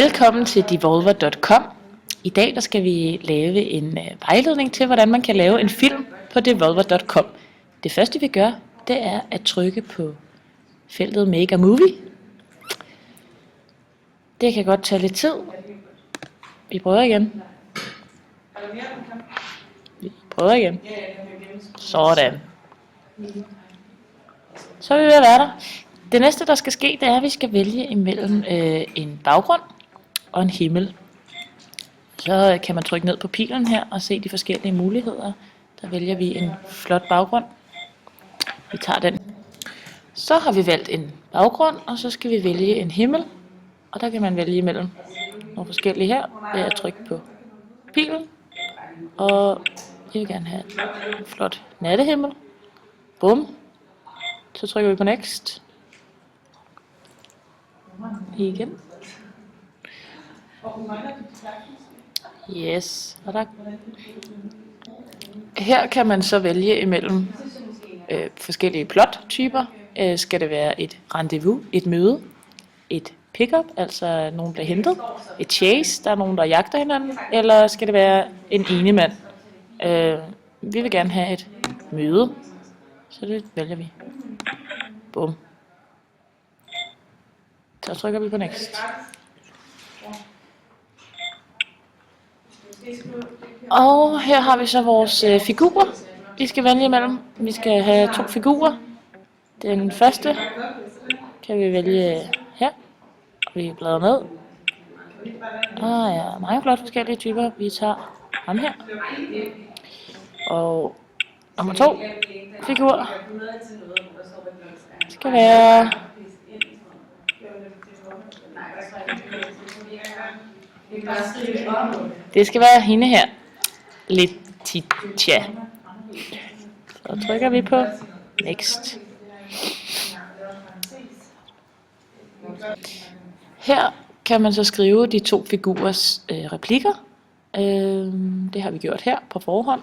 Velkommen til Devolver.com. I dag der skal vi lave en vejledning til, hvordan man kan lave en film på Devolver.com. Det første vi gør, det er at trykke på feltet Make a Movie. Det kan godt tage lidt tid. Vi prøver igen. Sådan. Så er vi ved at være der. Det næste der skal ske, det er at vi skal vælge imellem en baggrund og en himmel. Så kan man trykke ned på pilen her og se de forskellige muligheder. Der vælger vi en flot baggrund. Vi tager den. Så har vi valgt en baggrund, og så skal vi vælge en himmel. Og der kan man vælge imellem nogle forskellige her ved at trykke på pilen. Og jeg vil gerne have en flot nattehimmel. Bum. Så trykker vi på next. Igen. Yes. Og der. Her kan man så vælge imellem forskellige plot-typer. Skal det være et rendezvous, et møde, et pick-up, altså nogen bliver hentet, et chase, der er nogen der jagter hinanden, eller skal det være en enemand? Vi vil gerne have et møde, så det vælger vi. Bum. Så trykker vi på next. Og her har vi så vores figurer, vi skal vælge imellem. Vi skal have 2 figurer. Den første kan vi vælge her. Vi bladrer ned. Ja, mange flotte forskellige typer. Vi tager ham her. Og nummer 2 figur skal være det skal være hende her. Letitia. Så trykker vi på next. Her kan man så skrive de 2 figurers replikker. Det har vi gjort her på forhånd.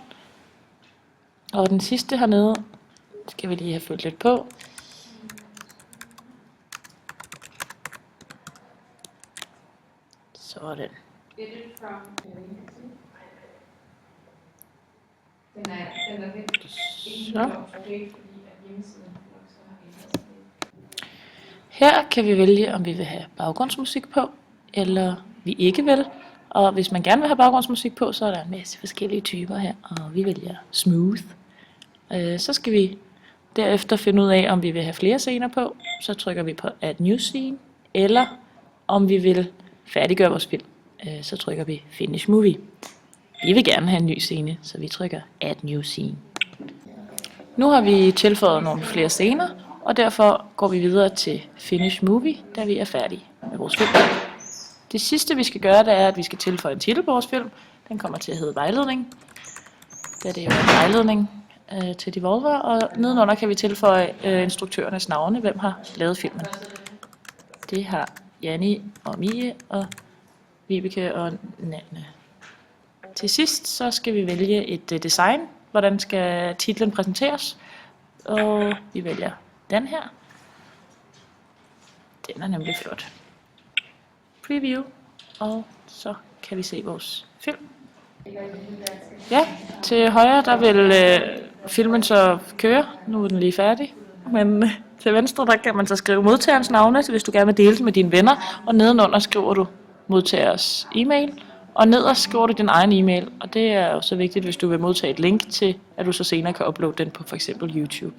Og den sidste hernede skal vi lige have fyldt lidt på. Sådan. Så. Her kan vi vælge, om vi vil have baggrundsmusik på, eller vi ikke vil. Og hvis man gerne vil have baggrundsmusik på, så er der en masse forskellige typer her, og vi vælger smooth. Så skal vi derefter finde ud af, om vi vil have flere scener på. Så trykker vi på add new scene, eller om vi vil færdiggøre vores film. Så trykker vi finish movie. Vi vil gerne have en ny scene, så vi trykker add new scene. Nu har vi tilføjet nogle flere scener, og derfor går vi videre til finish movie, da vi er færdige med vores film. Det sidste vi skal gøre, det er, at vi skal tilføje en titel på vores film. Den kommer til at hedde vejledning, da det er jo en vejledning til Devolver, og nedenunder kan vi tilføje instruktørernes navne, hvem har lavet filmen. Det har Janni og Mie og Vibeke og Nanne. Til sidst så skal vi vælge et design, hvordan skal titlen præsenteres, og vi vælger den her. Den er nemlig flot. Preview, og så kan vi se vores film. Ja, til højre der vil filmen så køre. Nu er den lige færdig. Men til venstre der kan man så skrive modtagerens navne, hvis du gerne vil dele det med dine venner. Og nedenunder skriver du modtagers e-mail. Og nederst skriver du din egen e-mail. Og det er jo så vigtigt, hvis du vil modtage et link til, at du så senere kan uploade den på f.eks. YouTube.